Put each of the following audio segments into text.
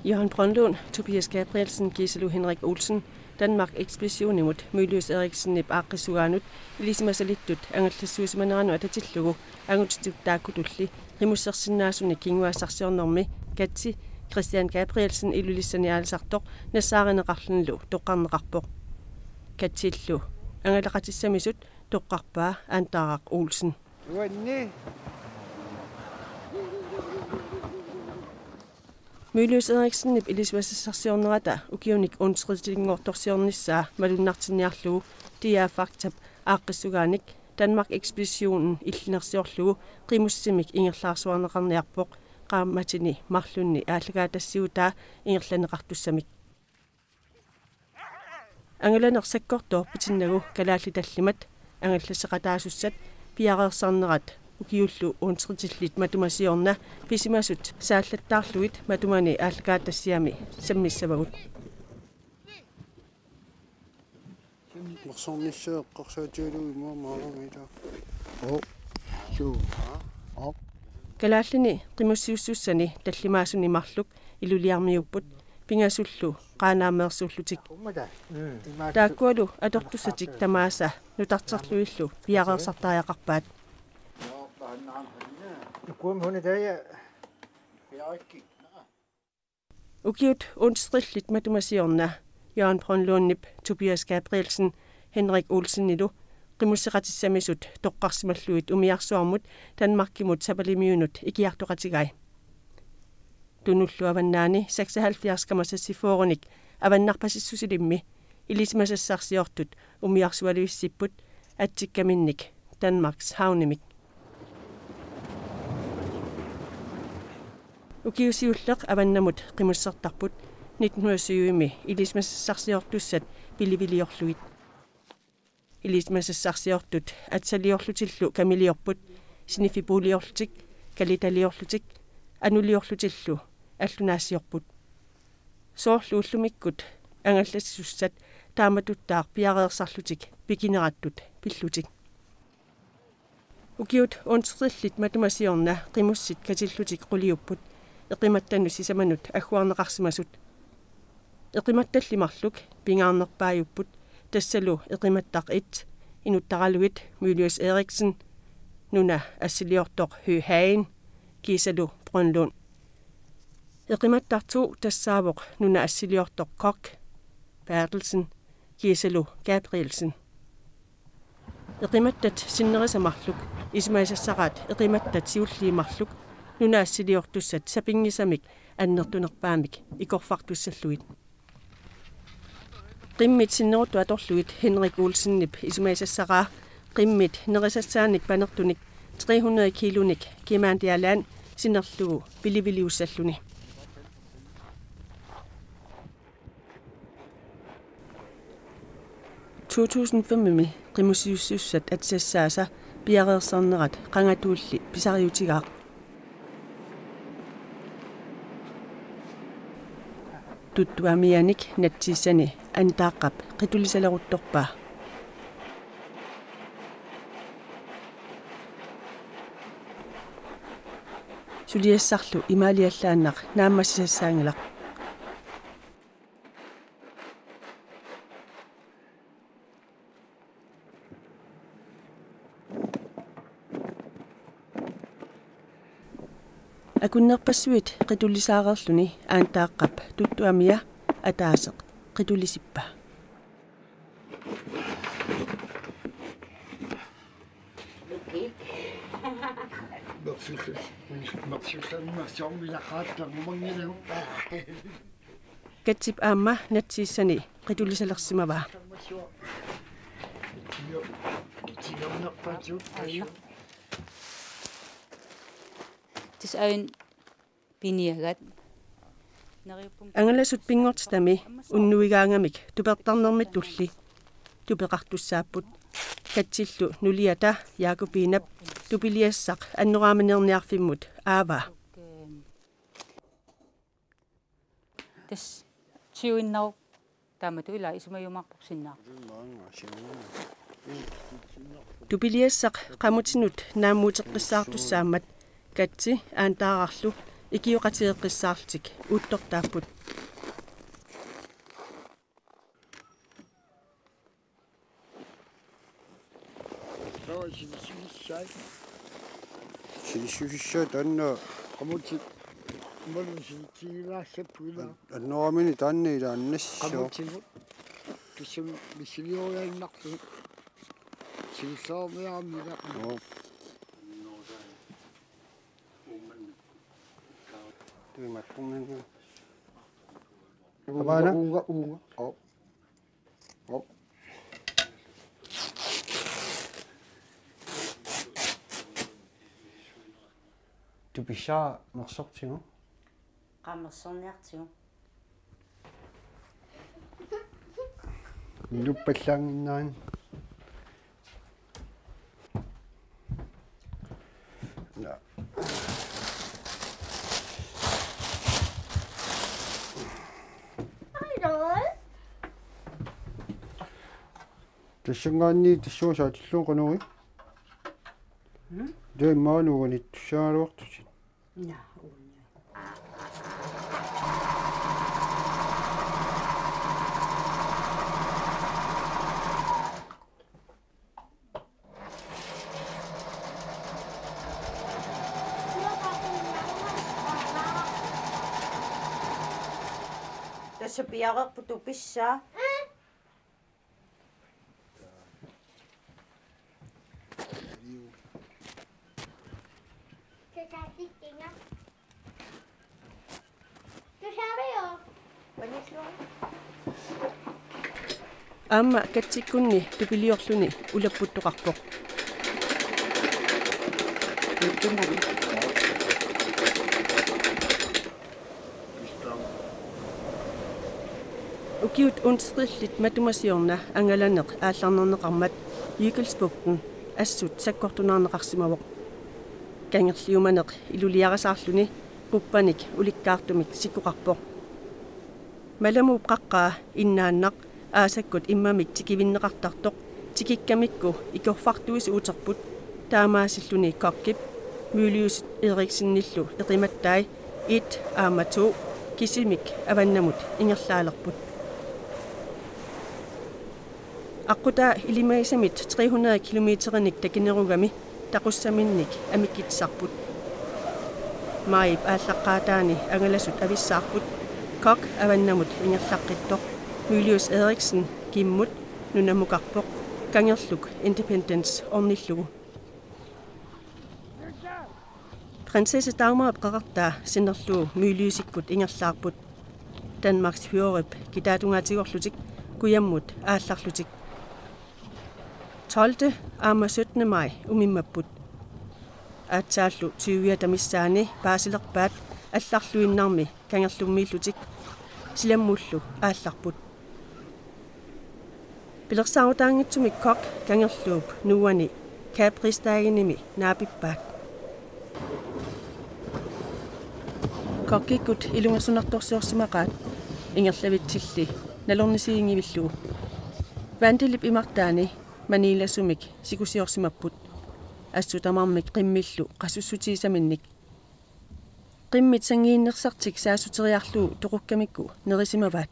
Johan Brøndlund, Tobias Gabrielsen, Giselu Henrik Olsen, Danmark Ekspedition imod Mylius Eriksen ib Aqisuanut, Elismasalittut, Angallassuisimanaranu atatillugu, Angutstutaakutulli, Rimussersinnaasuni kinguassarsiornormi, Katsi, Christian Gabrielsen ilulissani aalsartoq, Nassaareneqarlunlu, toqqarneqarpoq. Katsillu, Angalaqatissamisut, toqqarpaa, Antaaraq Olsen. Mylius Eriksen ib Elismassarsarsiornerata, ukiunik onsritilingortorsiornissaa, malunnartinniarlugu, diaafaqtab, Aqissugaanik, Danmark Ekspeditionen illinersiorlugu, qimussimik ingerlaarsuarneqarniarpoq, qaammatini marlunni aallagaatassiutaa ingerlaneqartussamik. Angalanersakkortor pitinnagu kalaallitallimat, angallasseqataasussat, piareersarnerat, ukiullu onsritillit matumasiorna, pisimasut saallattaarluit matumani aallagaatassiami, sammissavagut. Kalaallini qimussiussussani tallimaasuni marluk iluliarmiupput pingasullu qaanaameersuullutik taakkualu atortussatik tamaasa nutarterluillu piareersartaajaqarpaat ukiut onsrillit matumasiorna Johan Brøndlundnip Tobias Gabrielsen Henrik Olsen ilu qimussiqatissamisut toqqarsimalluit umiarsuarmut Danmarkimut sapalimiunut ikiartoqatigai tunullu avannaani 76,4 avannarpasissusilimmi ilismasassarsiortut umiarsualuissipput atsikkaminnik Danmarks havnimik ukiusiulleq avannamut qimussertarput 1907 ilismasassarsiortussat piliviliorluit ilismasassarsiortut atsaliorlutillu kamiliorput sinifipuliorlutik kalitaliorlutik anuliorlutillu allunaassiorput soorluullumikkut angallassussat taamatuttaaq piareersarlutik pikinerattut pillutik ukiut onsrillit matumasiorna qimussit katillutik quliupput eqimattannu sisamanut agguarneqarsimasut eqimattallimarluk pingaarnerpaajupput tassalu eqimattaq it inuttaraluit Mylius Eriksen nuna assiliortoq Høgh Hagen Giselu Brøndlund eqimattartu tassaavoq nuna assiliortoq Kok Bertelsen Giselu Gabrielsen eqimattat sinnerisamarluk ismaisassaqaat eqimattat siulliimarluk nuna assiliortussat sapingisamik annertunerpaamik ikorfartussalluit qimmit sinneruttu atorluit Henrik Olsennip ismaisassaqaa qimmit nerissassaanik panertunik 300 kilonik kimaantialaan sinnerlugu piliviliussalluni – 2005 qimusiussussat atsassaasa piareersarnerat qangatuulli pisariutigaaq tuttuamianik natsiissani antaaqqap qitulisaleruttorpaa suliassarlu imaaliallaannaq naammassisassaangilaq akunnerpassuit qitulisaareerluni aantaaqqap tuttuamia ataaseq qitulisippa katsip aamma natsiissani qitulisalersimavaa tisaun piniagat angalasut pingortami unnuigaangamik tupertarnermit tulli tupeqartussaapput katsillu nuliata Jakobinap tupiliassaq annoraamanerniarfimmut aava tas siuinnau taamatu ila isumayumarporsinnaa tupiliassaq qamutinut naammuuteqqissaartussaammat katsi aantaararlu Ikiuqatigeqqissaarlutik uuttortaapput. Sissussai tanna qamutik mullusitigilaassappuila annoramini taanniilaannassoo qamutik kissum missilioriannartu silissaarmiaramila tuimakkumana unga tupissaa mersortigu qammersorniartigu nuppallaanginnaan na tassangaanni tassuusaatilluun qanuri deemmaanuuganit tussaaluartusit Tässä piaqerpu tupissaa. Amma katsikkunni tupiliorluni ulapputtoqarpoq. Ukiut unstrillit matumasiorna angalaneq aallarnerneqarmat Jykelsbugten assut sakkortunaarneqarsimawoq. Kangerliumaneq iluliarasaarluni quppanik ulikkaartumik sikuqarpoq. Malamuup qaqqaa innaannaq aasakkut immamik tikivinneqartartoq tikikkamikku ikorfartuis uuterput taamaasilluni kokkip Mylius Eriksenillu eqimattai 1 aama 2 kisimik avannamut ingerlaalerput. Aquta ilimaisamit 300 kilometerenik takinerugami taqussaminnik amikkitsarput. Maip aallaqqaataani angalasut avissaarput kok avannamut ingerlaqqittoq Mylius Eriksen kimmut nunamuqarpoq kangerluk Independence ornillugu. Prinsesse Dagmar qaqartaa sinerluu Myliusikkut ingerlaarput Danmarks fjorip kitaatungaatigorlutik kuyammut aallarlutik 12. aama 17. maj umimmapput. Atsaallu 20 tamissaani paasilerpaat алларлуиннарми кангерлуммииллутик силаммуллу аалларпут пилерсаарутаангитсумик кок кангерлууп нуани капристаагиними наапиппаат kokkikkut ilungersunartorsiorsimaqaat ingerlavitsilli nalornisiingivilluu vandilip imartaani maniilasumik sikusiorsimapput ассутамармик қиммиллу қассуссутиисаминник qimmit sangiinnersartik saasuteriarluu toqukkamikku nerisимаваат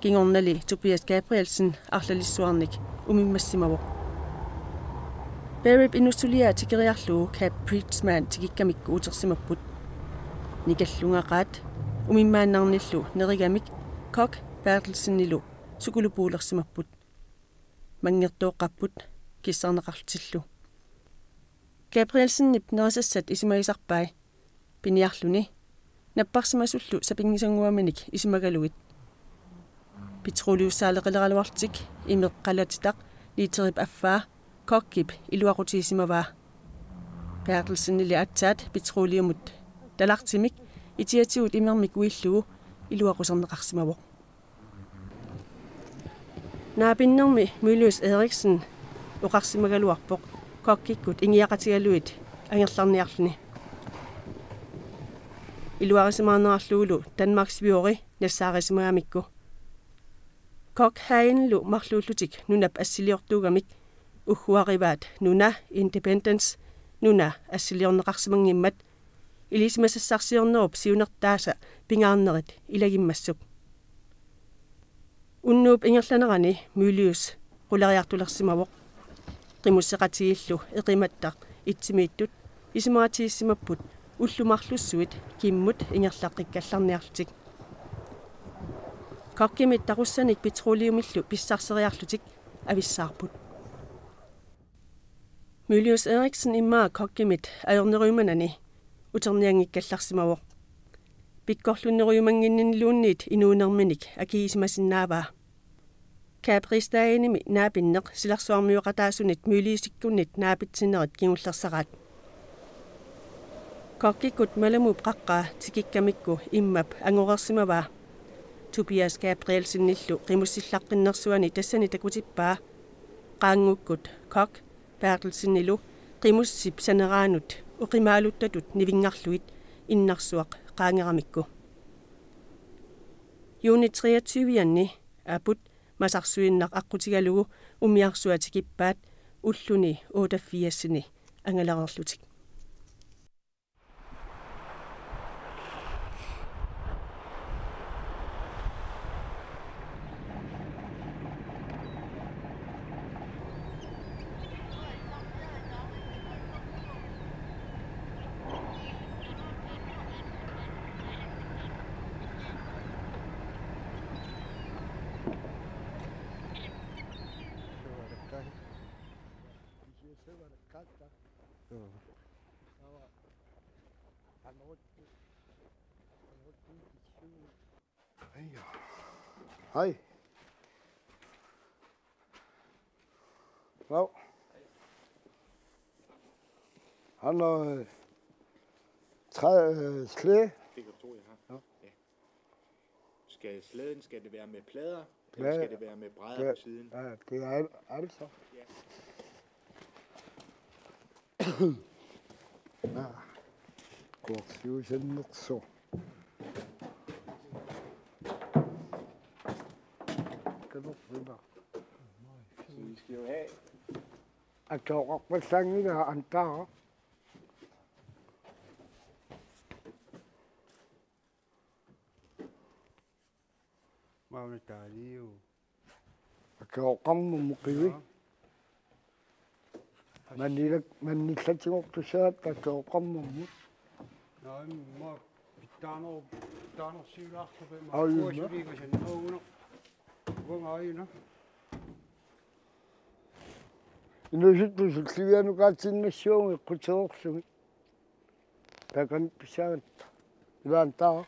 kingornali Tobias Gabrielsen arlalissuarnik umimmassimavoq Berib inustulia tikeriarluu Cap Preachman tikikkamikku utersimapput nikallungaqaat umimmaannarnillu nerigamik Kok Bertelsennilu sukulupuulersimapput mangertooqqapput kissarneqartillu Gabrielsennip nerisassat isimagisarpai piniarluni napparsimasullu sapingisanguaminik isimagaluit petroleussaaleqileraluartik imeqqalatitaq literip affaa kokkip iluaqutiisimavaa Bertelsennili atsaat petroleumut talartimik itiatigut imermik uillugu iluaqusarneqarsimavoq naapinnermi Mylius Eriksen uqarsimagaluarpoq kokkikkut ingiaqatigaluit angerlarniarluni iluarisimaarnerarluulu Danmarks viori nassaarismaamikku Kok hainlu marluullutik nunap assiliortuugamik uhuarivaat nuna Independence nuna assiliorneqarsimangimmat илисимассарсиорнеруп сиунертааса пингаарнерит илагиммассук уннууп ингерланерани мюлиус рулариартулерсимавоқ qimусеқатигиллу эқиматтақ итсимииттут исимаатииссимаппут уллумарлуссуит киммут ингерлаққиккалларниарлутик каккимит таруссаник петролиумиллу писсарсериарлутик ависсаарпут Мюлиус Эриксен иммаа каккимит аёрнериуманани утерниангиккалларсимавоқ пиккорлуннериумангиннинлуунниит инуунерминик акиисимасиннааваа капристаиними наапиннеқ силарсуармиоқатаасунит мюлиисиккуннит наапитсинерит кигуллерсараат каккикут маламуп қаққаа тикиккамикку иммап ангорерсимаваа Tobias Gabrielsenillu qimussillaqqinnерсуани тассани такутиппаа qaangukkut kok Bertelsenillu qimussip saneraanut uqimaaluttatut nivinggarluit innarsuaq qaangeramikku Unit 23-anni aput масарсуиннақ аққутигалугу умиарсуатикиппаат уллуни 84-сини ангалерерлутик Hej. Hvad? Han har slæde. Det kan du tro, jeg har. Ja. Skal det være med plader, Ja, eller skal det være med brædder på siden? Ja, det er alt så. Ja. Går jo sådan nok så. Så vi skal jo have... At der er på sangen af andre. Mauna taaliu. At der er kommet mukiwi. Man ni slet ikke op til sæt, at der er kommet muk. Nej, må pitano siulaqtu pe ma Ai, kuasuliga sen auno. Vonga aina. Inusit sullianu katsinnassiumi qutseorsugi. Takan pisaat. Ilantaa.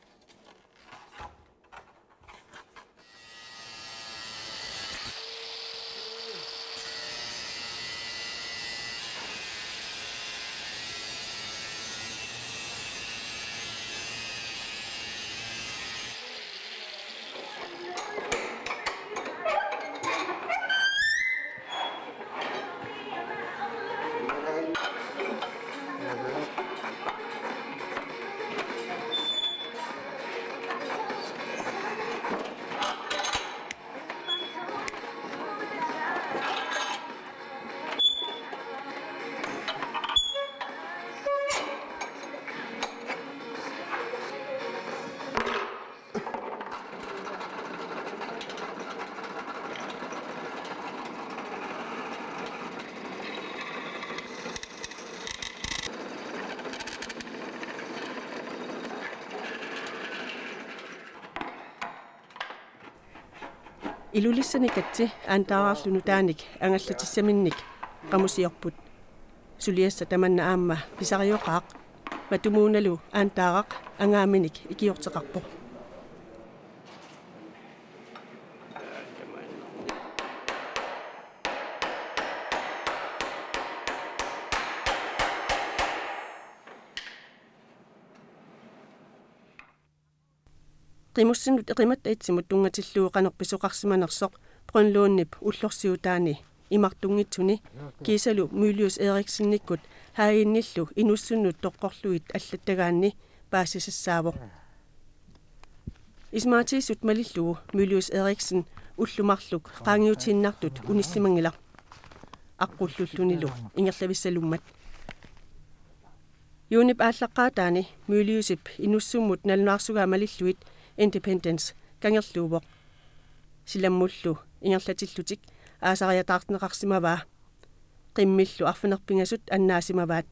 Ilullissanikatsi aantaraarlunu taanik angallatissaminnik qamusiorput suliassa tamanna aamma pisarioqaaq matumuunalu aantaaraq angaaminik ikiorteqarpo qimussinut eqimat aitsimut tungatilluuqanerpisuqarsimanersoq Brønlundnip ullorsiutaani imartungitsuni kiisalu Mylius Eriksennikkut haaginnillu inussunnut toqqorluit allattagaanni paasisassaavoq ismaatiisut malillugu Mylius Eriksen ullumarluk qaangiutiinnartut unissimangila aqullullunilu ingerlavissalummat Юунip ааллаққаатаани мюлиусип инуссуммут налнуарсугаа малиллуит Independence кангерлуувоқ силаммуллу ингерлатиллутик аасариатаартнеқарсимаваа қиммиллу арфинерпингасут аннаасимаваат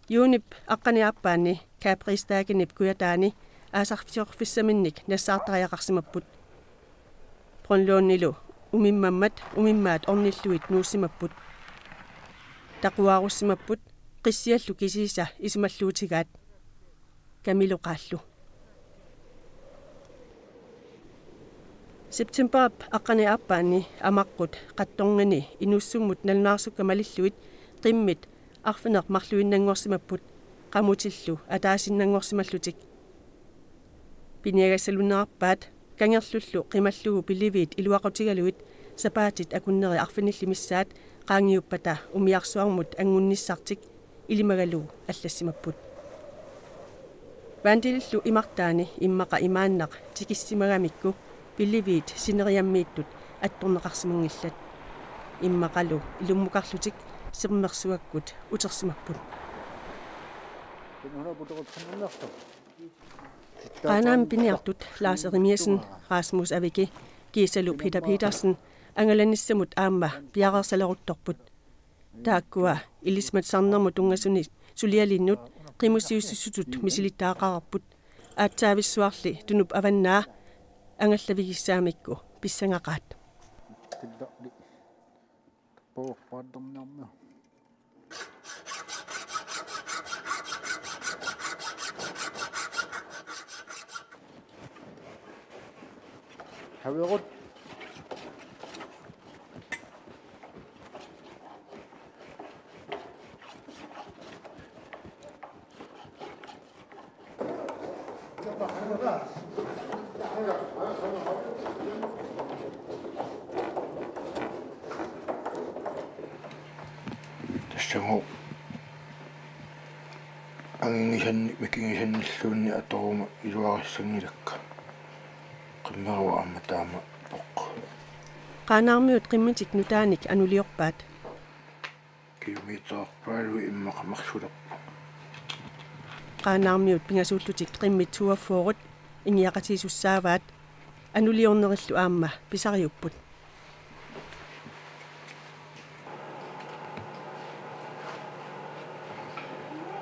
юунип аққаниарпаани каапристаагинип куятаани аасарфисиорфиссаминник нассаартариақарсимаппут пронлууннилу умиммаат орниллуит нууссимаппут тақуааруссимаппут қиссиаллу кисииса исумаллуутигаат камилоқааллу September аққаниарпаани амаққут қатторнгани инуссуммут налнаарсукка малиллуит қиммит арфинеқ марлуиннангуарсимаппут qamutилlu атаасиннангуарсималлутик пиниагасалунаарпаат кангерллуллу қималлугу пиливиит илуақутигалуит сапаатит акуннери арфиниллимиссаат qaangiuppata umiarsuarmut angunnissartik ilimagaluu аллассимаппут вандилиллу имартаани иммақа имааннақ тикиссимагамикку пиливиит синериаммииттут атторнеқарсимунгиллат иммақалу илуммукарлутик сермерсуаккут утерсимаппут qaanaam piniartut Lars Erimiasen Rasmus Avike Gisalu Peter Petersen angalannissamut aamma piaqersaleruttorput taakkua ilismat sarnermu tungasuni sulialinnut qimusiussutut misilittaaqararput aatsaavissuarli tunup avannaa angallavigissaamikku pissangaqaat Haverut. Tassamo angisan mikingisanilluunni atoruma iluarissangilakka qimmaru ammataama poq qaanaarmiut qimmitik nutaanik anuliorpaat kilometerpaalu immaqamarsularpu qaanaarmiut pingasuullutik qimmit suaffuurut ingiaqatisussaavaat anuliornerillu aamma pisariupput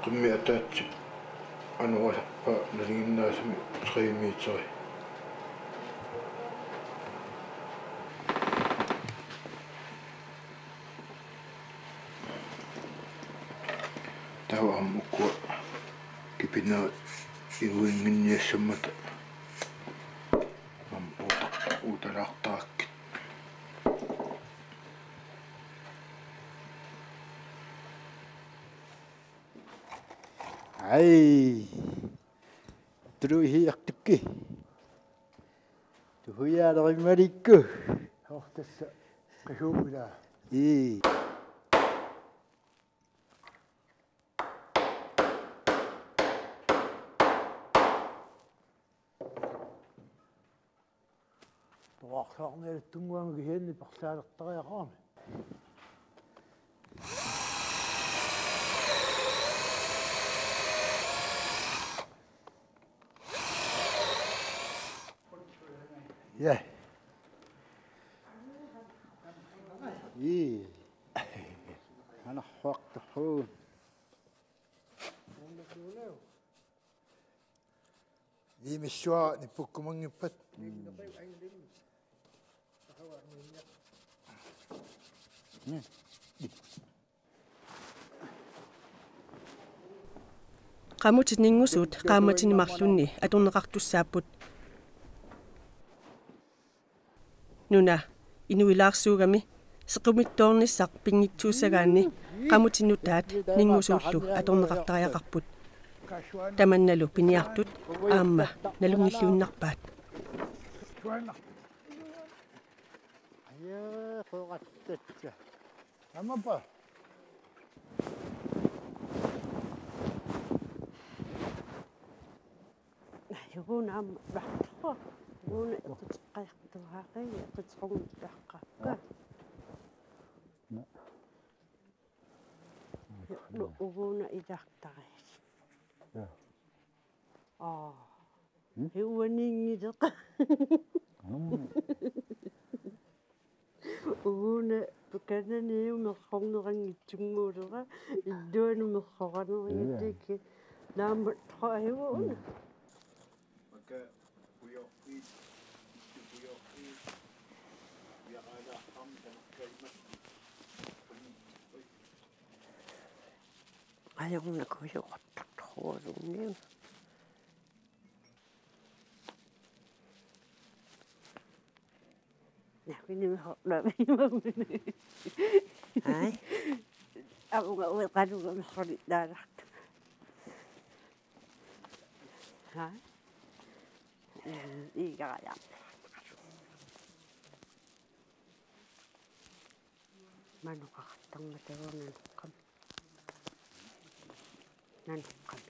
qimmi ataatsi anuasarpa nalinginnaasami 3 meteri tawa ammukku kipina iluinginniassammata mam utalaartaakkit Ai. Truhi aktikki. Tuhuya darimarikku. Hortassa qisuumila. Tuaqsaarneel tunguamgi hienni parsaaleqtariaqaami. Yeah. أنا حوقت حون. دي مشوا نبوك من يبت. qamut ninngusut qaamatinimarlunni aturneqartussaaput nuna inuilaarsuugami sequmittoornissaq pingittuussagaanni qamutinutaat ningusuullu atorneqartariaqarput tamannalu piniartut aamma nalungilluinnarpaat يا فوقتك أما با يقول عم بحقه يقول تتقيق تهاقي تتقوم بحقه uguuna idaqtaris hiuaniingideq uguuna pukananiumerqornerangitsunguulera illuanumerqoranerigitiki naama trahiuuna Maka uyortiit uyortiit yaqalaaqam tanakkalmat ajornakujuqartartoruunniu nakinimehorlaamimamuni ai aunga ueqanuga mehorlittaarart hai igaya manuqaqartarmataruunan qam nanuqqam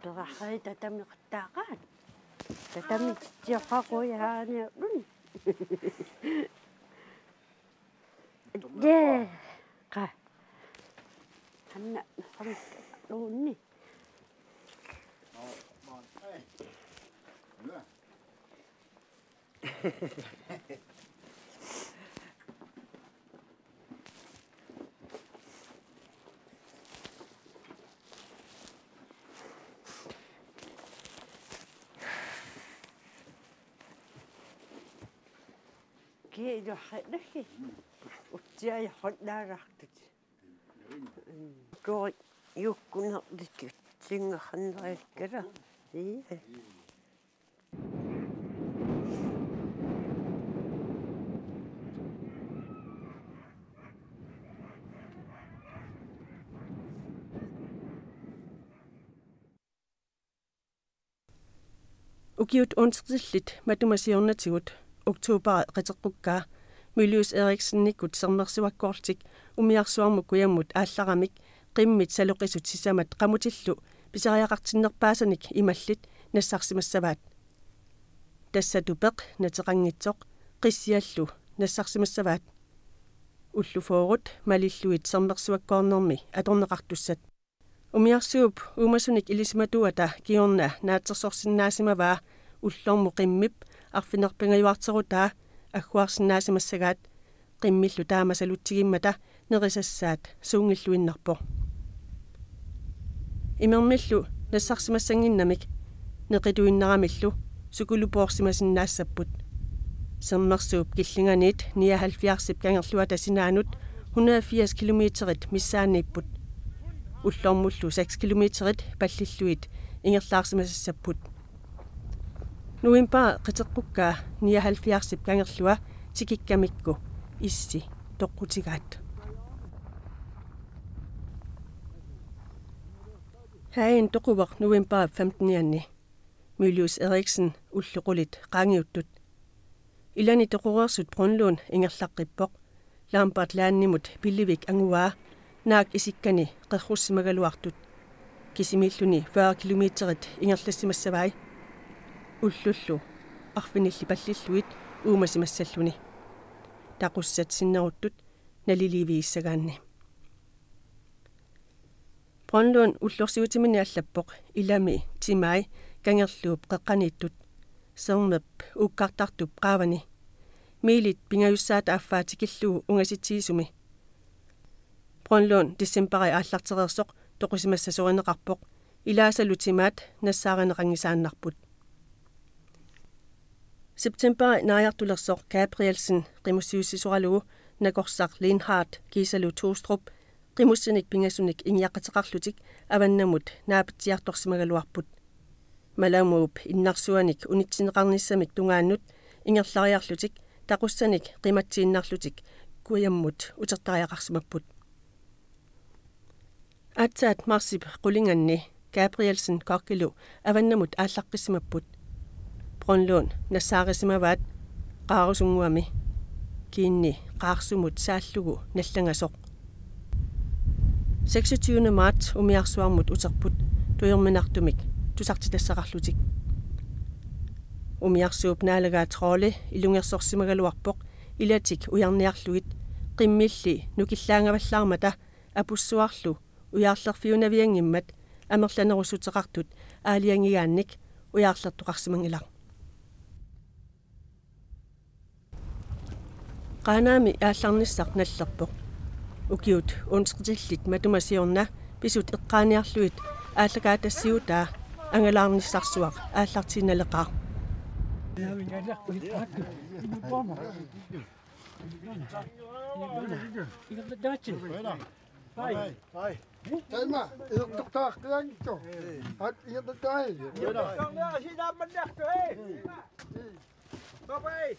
terakhari tatamiqattaaqaat tatamitsiqqaquyaaniarlun qa anna nafarluunni كيلو حدكي وتجاي حدا رحتك كو يكون هديك تيغ خناي كده ايه Ukiut onstillit matumasiornatigut oktober qiteqqukkaa Mylius Eriksennikut sermersuakkoortik umiarsuarmukkuyammut aallarmik qimmit saloqisut sisamat qamutillu pisariaqartinnerpaasanik imallit nassarsimassavaat tassatupeq nateqangitsoq qissiallu nassarsimassavaat ullufoorut malilluit sermersuakkoornermi atorneqartussat umiarsuup uumasunik ilismatuata kiorna naatsersorsinnaasimaavaa ullormu qimmip arfinerpingajuarterutaa аггуарсинаасимассагаат қиммиллу таамасалутсигиммата нерисассаат суунгиллуиннарпо имермиллу нассарсимассангиннамик неқитуиннарамиллу сукулупоорсимасиннаассаппут сермерсууп киллинганиит 79 кангерлуа тасинаанут 180 километрит миссаанииппут уллормуллу 6 километрит паллиллуит ингерлаарсимасассаппут Nuimpa qiteqqukkaa 79 kangерлua tikikkamikku issi toqqutigaat Hain toquveq nuimpa 15 Mylius Eriksen ulluqulit qaangiuttut Ilani toqurersut Brunlund ingerlaqqippoq Lampart laannimut pillivik anguaa naak isikkani qerrussimaгаluartut kisimilluni 40 kilometrit ingerlassimassavai ullullu arfinilli pallilluit uumasimassalluni taqussat sinneruttut naliliviissagaanni Brunlund ullorsiutimini allappoq ilami timai kangerluup qeqqaniittut sermep uukkartartup qaavani miilit pingajussaata affaatikilluu ungasitiisumi Brunlund dissempari aallartereersoq toqusimassasorineqarpoq ilaasalutimaat nassaareneqangisaannarput September naajartulersoq Gabrielsen qimussiussisuralugu nakorsaq Linhard Gisalu Tostrup qimussinik pingasunik injaqateqarlutik avannamut naapitsiartorsimagaluarput malamuup innarsuanik unitsineqarnissamik tungaannut ingerlariarlutik taqussanik qimatsiinnarlutik kuyammut utertariaqarsimapput Atsaat marsip qulinganni Gabrielsen kokkilu avannamut aallaqqisimapput Brunlund nassaarissimavaat qaarusunguami kiinni qaarsumut saallugu nallangasoq 26. marts umiarsuarmut uterput tujerminartumik tusartitassaqarlutik umiarsuup naalagaa troole ilungersorsimagaluarpoq ilatik ujarniarluit qimmilli nukillaangavallaarmata апуссуарлу уяарлерфиунавиангиммат амерланерусутеқартут аалиангигаанник уяарлертоқарсимангилар qanaami аалларниссақ наллерпоқ укиут унсқитиллит матумасиорна писут эққааниарлуит ааллагаатассиутаа ангалаарниссарсуақ ааллартиналеқаа Thelma, is op de dag gedankt toch? Had je de tijd? Ja, zie dat maar echt, hé. Bye bye.